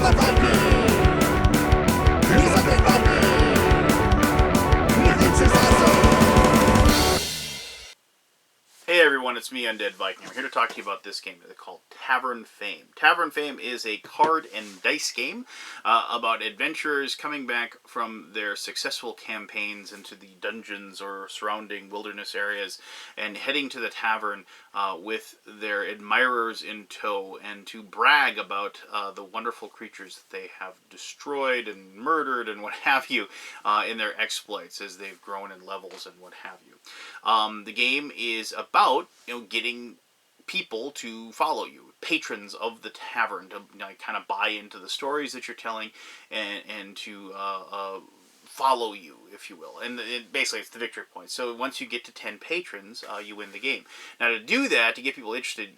Hey everyone, it's me, Undead Viking. I'm here to talk to you about this game called Tavern Fame. Tavern Fame is a card and dice game about adventurers coming back from their successful campaigns into the dungeons or surrounding wilderness areas and heading to the tavern with their admirers in tow and to brag about the wonderful creatures that they have destroyed and murdered and what have you in their exploits as they've grown in levels and what have you. The game is about getting people to follow you, patrons of the tavern, to kind of buy into the stories that you're telling and to follow you, if you will. And basically, it's the victory point. So once you get to 10 patrons, you win the game. Now, to do that, to get people interested,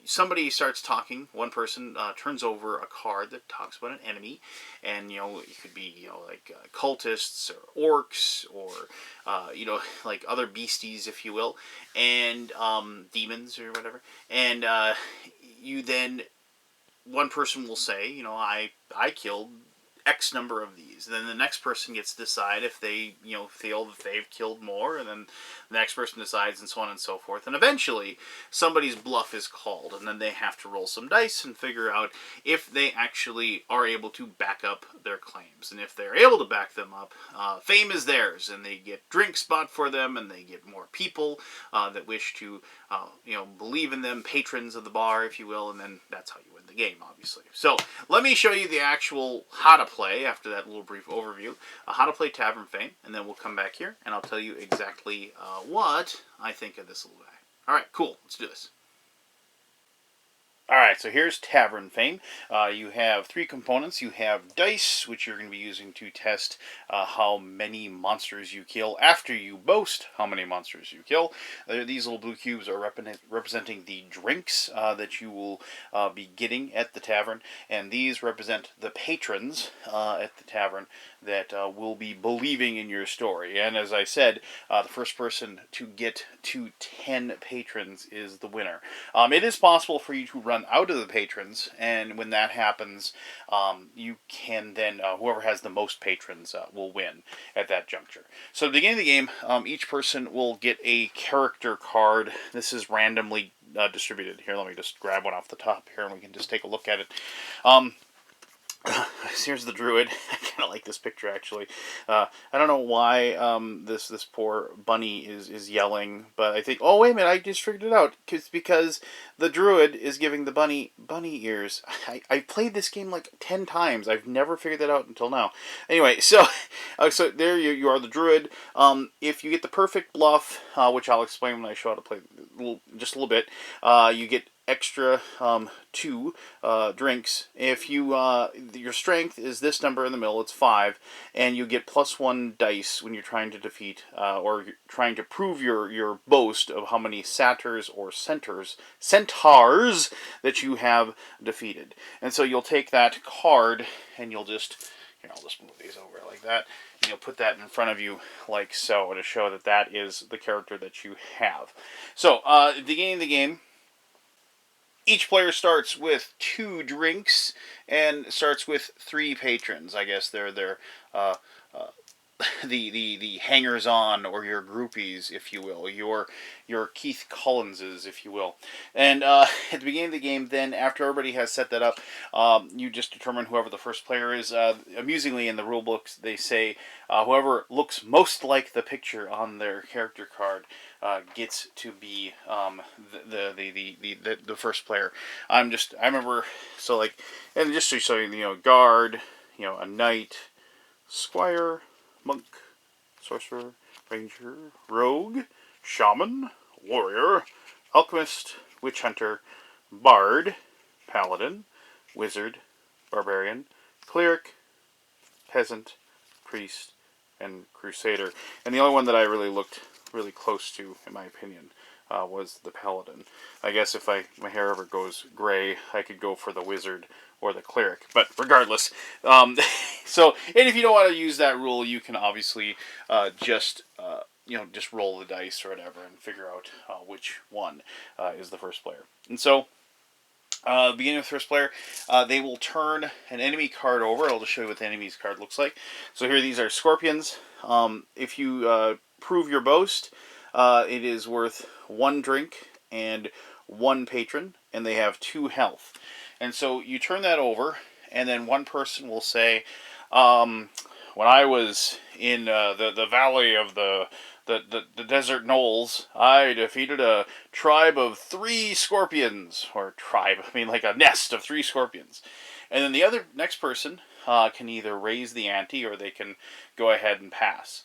somebody starts talking. One person turns over a card that talks about an enemy, and it could be like cultists or orcs or like other beasties, if you will, and demons or whatever. And you then one person will say, I killed X number of these. And then the next person gets to decide if they, feel that they've killed more, and then the next person decides, and so on and so forth. And eventually, somebody's bluff is called, and then they have to roll some dice and figure out if they actually are able to back up their claims. And if they're able to back them up, fame is theirs, and they get drinks bought for them, and they get more people that wish to, believe in them, patrons of the bar, if you will, and then that's how you win the game, obviously. So, let me show you the actual how to play after that little brief overview, how to play Tavern Fame, and then we'll come back here and I'll tell you exactly what I think of this little guy. Alright, cool, let's do this. Alright, so here's Tavern Fame. You have three components. You have dice, which you're going to be using to test how many monsters you kill after you boast how many monsters you kill. These little blue cubes are representing the drinks that you will be getting at the tavern, and these represent the patrons at the tavern that will be believing in your story. And as I said, the first person to get to 10 patrons is the winner. It is possible for you to run out of the patrons, and when that happens, you can then, whoever has the most patrons will win at that juncture. So at the beginning of the game, each person will get a character card. This is randomly distributed. Here, let me just grab one off the top here, and we can just take a look at it. Here's the druid. I kind of like this picture, actually. I don't know why this poor bunny is yelling, but I think, oh, wait a minute, I just figured it out. It's because the druid is giving the bunny ears. I played this game like 10 times. I've never figured that out until now. Anyway, so there you are, the druid. If you get the perfect bluff, which I'll explain when I show how to play just a little bit, you get extra 2 drinks. If you your strength is this number in the middle, it's 5, and you get +1 dice when you're trying to defeat or you're trying to prove your boast of how many satyrs or centaurs that you have defeated. And so you'll take that card and you'll just, I'll just move these over like that, and you'll put that in front of you like so to show that that is the character that you have. So at the beginning of the game, each player starts with 2 drinks and starts with 3 patrons. I guess they're the hangers-on, or your groupies, if you will, your Keith Collinses, if you will. And at the beginning of the game, then after everybody has set that up, you just determine whoever the first player is. Amusingly, in the rule books, they say whoever looks most like the picture on their character card gets to be the first player. I remember, so like, and just to show you, guard, a knight, squire, monk, sorcerer, ranger, rogue, shaman, warrior, alchemist, witch hunter, bard, paladin, wizard, barbarian, cleric, peasant, priest, and crusader. And the only one that I really looked really close to, in my opinion, was the paladin. I guess if my hair ever goes gray, I could go for the wizard or the cleric. But regardless, so, and if you don't want to use that rule, you can obviously just roll the dice or whatever and figure out which one is the first player. And so Beginning with first player, they will turn an enemy card over. I'll just show you what the enemy's card looks like. So here, these are scorpions. If you prove your boast, it is worth 1 drink and 1 patron, and they have 2 health. And so you turn that over, and then one person will say, when I was in the valley of the desert knolls, I defeated a tribe of 3 scorpions. Or tribe, I mean like a nest of 3 scorpions. And then the next person can either raise the ante or they can go ahead and pass.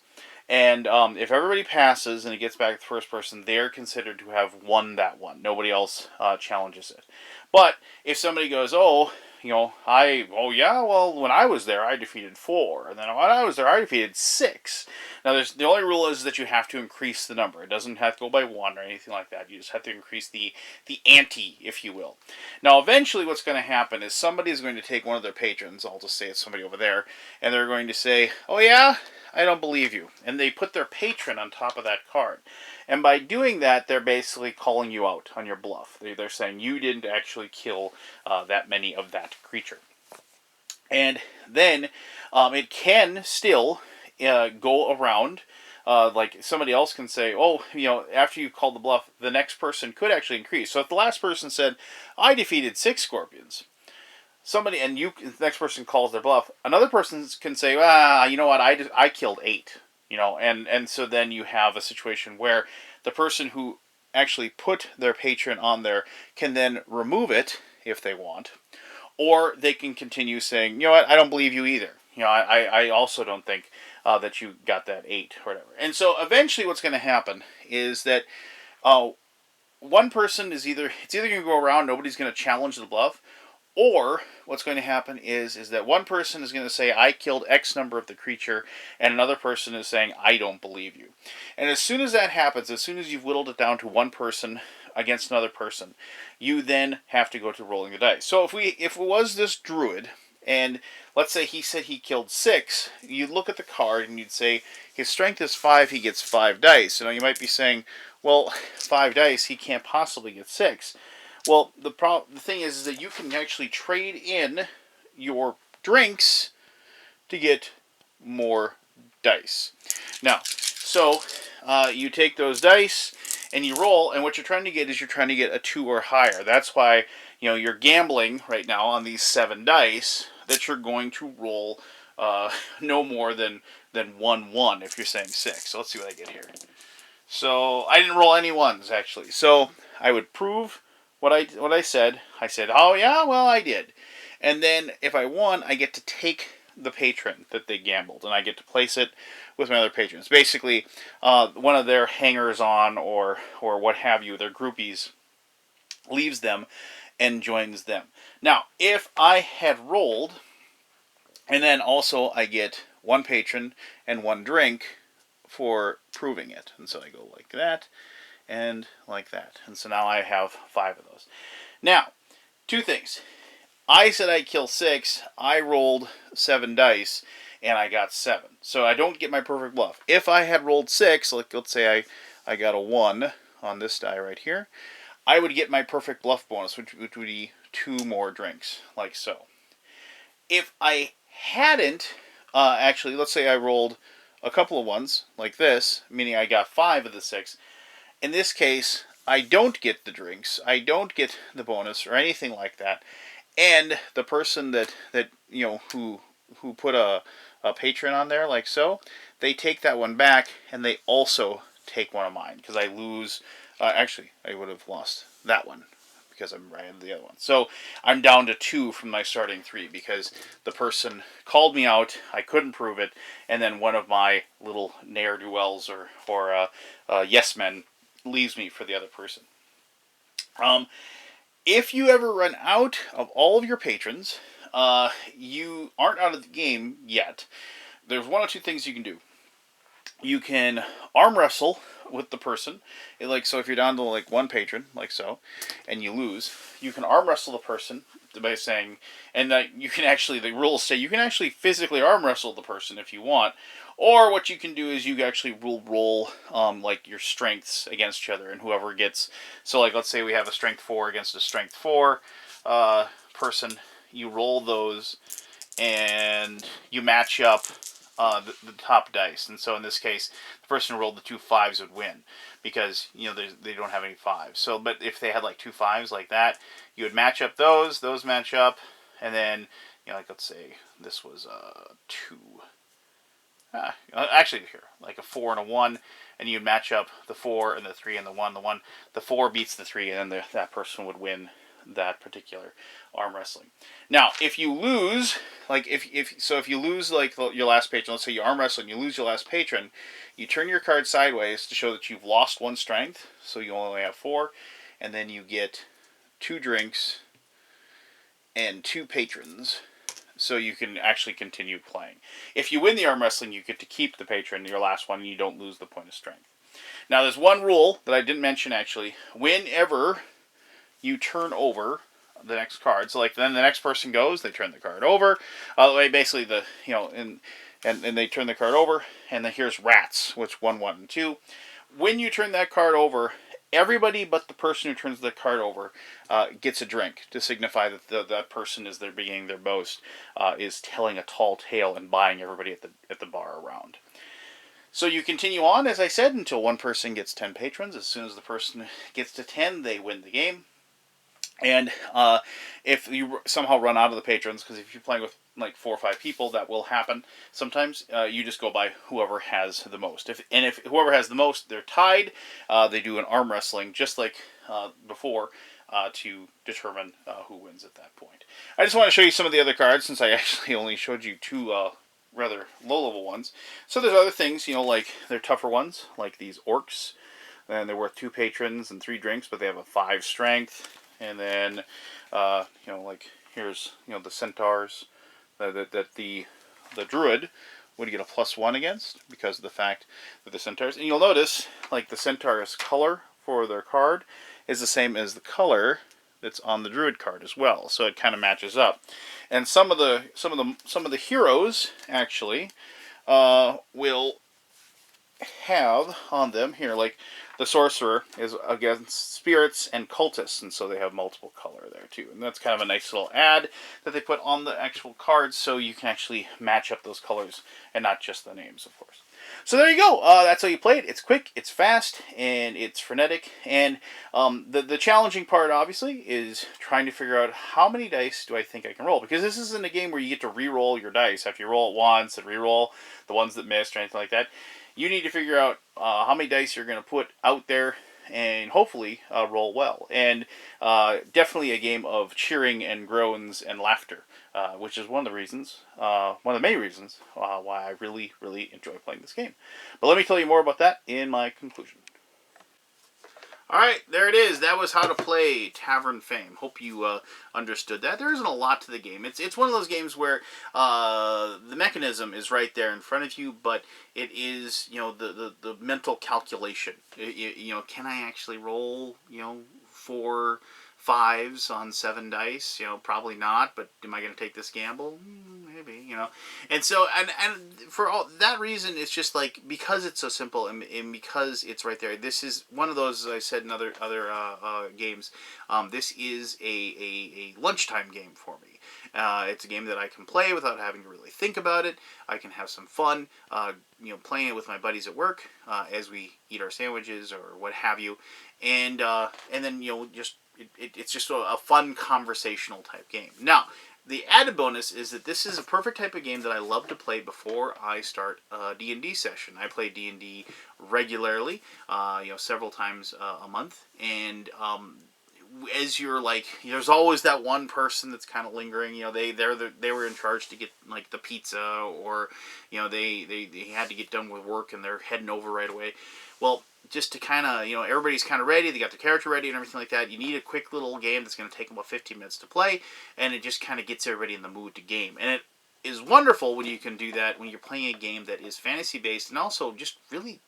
And if everybody passes and it gets back to the first person, they're considered to have won that one. Nobody else challenges it. But if somebody goes, oh, yeah, well, when I was there, I defeated 4. And then when I was there, I defeated 6. Now, the only rule is that you have to increase the number. It doesn't have to go by 1 or anything like that. You just have to increase the ante, if you will. Now, eventually what's going to happen is somebody is going to take one of their patrons, I'll just say it's somebody over there, and they're going to say, oh yeah, I don't believe you. And they put their patron on top of that card. And by doing that, they're basically calling you out on your bluff. They're saying you didn't actually kill that many of that creature. And then it can still go around. Like somebody else can say, oh, after you called the bluff, the next person could actually increase. So if the last person said, I defeated 6 scorpions, the next person calls their bluff, another person can say, you know what, I killed 8. And so then you have a situation where the person who actually put their patron on there can then remove it if they want, or they can continue saying, you know what, I don't believe you either. I also don't think that you got that 8 or whatever. And so eventually what's going to happen is that one person it's either going to go around, nobody's going to challenge the bluff, or what's going to happen is that one person is going to say, I killed X number of the creature, and another person is saying, I don't believe you. And as soon as that happens, as soon as you've whittled it down to one person against another person, you then have to go to rolling the dice. So if it was this druid, and let's say he said he killed 6, you'd look at the card and you'd say, his strength is 5, he gets 5 dice. You might be saying, well, 5 dice, he can't possibly get 6. Well, the thing is that you can actually trade in your drinks to get more dice. Now, so you take those dice and you roll, and what you're trying to get is a 2 or higher. That's why you're gambling right now on these 7 dice that you're going to roll no more than 1 if you're saying 6. So let's see what I get here. So I didn't roll any 1s actually. So I would prove what I said. I said, oh yeah, well I did. And then if I won, I get to take the patron that they gambled, and I get to place it with my other patrons. Basically, one of their hangers-on or what have you, their groupies, leaves them and joins them. Now, if I had rolled, and then also I get 1 patron and 1 drink for proving it, and so I go like that and like that. And so now I have 5 of those. Now, 2 things. I said I'd kill 6. I rolled 7 dice, and I got 7. So I don't get my perfect bluff. If I had rolled 6, let's say I got a 1 on this die right here, I would get my perfect bluff bonus, which would be 2 more drinks, like so. If I hadn't, actually, let's say I rolled a couple of 1s, like this, meaning I got 5 of the 6, in this case, I don't get the drinks, I don't get the bonus or anything like that, and the person that who put a patron on there like so, they take that one back, and they also take one of mine because I lose. Actually, I would have lost that one because I'm right into the other one. So I'm down to 2 from my starting 3 because the person called me out, I couldn't prove it, and then one of my little ne'er-do-wells or yes men leaves me for the other person. If you ever run out of all of your patrons, you aren't out of the game yet. There's 1 or 2 things you can do. You can arm wrestle with the person. So if you're down to 1 patron, like so, and you lose, you can arm wrestle the person by saying, and you can actually, the rules say you can actually physically arm wrestle the person if you want. Or what you can do is you actually will roll your strengths against each other, and whoever gets, so let's say we have a strength 4 against a strength 4, person, you roll those and you match up the top dice. And so in this case, the person who rolled the 2 5s would win because they don't have any 5s. So, but if they had like 2 5s like that, you would match up those match up, and then like let's say this was 2. Actually, here like a 4 and a 1, and you'd match up the 4 and the 3 and the 1. The 4 beats the 3, and then that person would win that particular arm wrestling. Now, if you lose, like if you lose like your last patron, let's say you arm wrestle and you lose your last patron, you turn your card sideways to show that you've lost 1 strength, so you only have 4, and then you get 2 drinks and 2 patrons, so you can actually continue playing. If you win the arm wrestling, you get to keep the patron, your last one, and you don't lose the point of strength. Now, there's one rule that I didn't mention actually. Whenever you turn over the next card, so like then the next person goes, they turn the card over. Basically and they turn the card over, and then here's rats, which 1, 1, and 2. When you turn that card over, everybody but the person who turns the card over gets a drink to signify that that person is beginning their boast, is telling a tall tale and buying everybody at the bar around. So you continue on, as I said, until one person gets 10 patrons. As soon as the person gets to 10, they win the game. And if you somehow run out of the patrons, because if you're playing with like 4 or 5 people, that will happen sometimes, you just go by whoever has the most. If whoever has the most, they're tied, they do an arm wrestling, just like before, to determine who wins at that point. I just want to show you some of the other cards, since I actually only showed you 2 rather low-level ones. So there's other things, like they're tougher ones, like these orcs. And they're worth 2 patrons and 3 drinks, but they have a 5 strength. And then, like here's the centaurs that the druid would get a +1 against because of the fact that the centaurs. And you'll notice like the centaur's color for their card is the same as the color that's on the druid card as well, so it kind of matches up. And some of the heroes actually will have on them here, like the sorcerer is against spirits and cultists, and so they have multiple color there too. And that's kind of a nice little add that they put on the actual cards, so you can actually match up those colors and not just the names, of course. So there you go. That's how you play it. It's quick, it's fast, and it's frenetic. And the challenging part, obviously, is trying to figure out how many dice do I think I can roll. Because this isn't a game where you get to re-roll your dice after you roll it once and re-roll the ones that missed or anything like that. You need to figure out how many dice you're going to put out there and hopefully roll well. And definitely a game of cheering and groans and laughter, which is one of the many reasons why I really, really enjoy playing this game. But let me tell you more about that in my conclusion. Alright, there it is. That was how to play Tavern Fame. Hope you understood that. There isn't a lot to the game. It's one of those games where the mechanism is right there in front of you, but it is, the mental calculation. Can I actually roll, 4 5s on 7 dice? Probably not, but am I going to take this gamble? Maybe, And so, and for all that reason, it's just like, because it's so simple and because it's right there, this is one of those, as I said in other games, this is a lunchtime game for me. It's a game that I can play without having to really think about it. I can have some fun, playing it with my buddies at work as we eat our sandwiches or what have you, and then it's just a fun conversational type game. Now, the added bonus is that this is a perfect type of game that I love to play before I start a D&D session. I play D&D regularly, several times a month, and as you're like, there's always that one person that's kind of lingering. They were in charge to get like the pizza, or they had to get done with work and they're heading over right away. Well, just to kind of, everybody's kind of ready, they got their character ready and everything like that. You need a quick little game that's going to take about 15 minutes to play, and it just kind of gets everybody in the mood to game. And it is wonderful when you can do that when you're playing a game that is fantasy based and also just really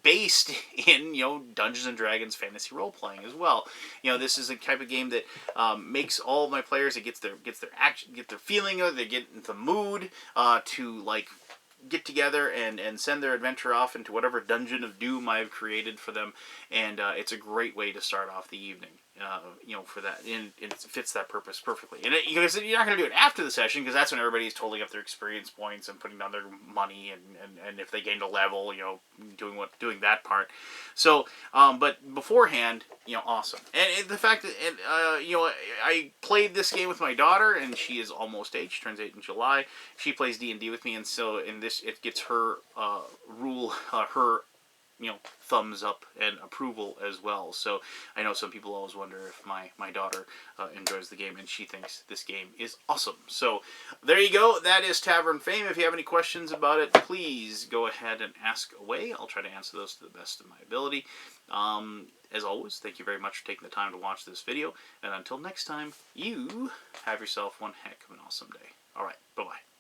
based in Dungeons and Dragons fantasy role playing as well. This is a type of game that makes all of my players, it gets their action, get their feeling of it, they get into the mood to like get together and send their adventure off into whatever dungeon of doom I've created for them, and it's a great way to start off the evening. for that, and it fits that purpose perfectly. And you're not going to do it after the session because that's when everybody's totaling up their experience points and putting down their money, and if they gained a level, doing that part. So, but beforehand, awesome. And the fact that, I played this game with my daughter, and she is almost 8. She turns 8 in July. She plays D&D with me, and so in this, it gets her her thumbs up and approval as well. So I know some people always wonder if my daughter enjoys the game, and she thinks this game is awesome. So there you go. That is Tavern Fame. If you have any questions about it, please go ahead and ask away. I'll try to answer those to the best of my ability. As always, thank you very much for taking the time to watch this video. And until next time, you have yourself one heck of an awesome day. All right. Bye-bye.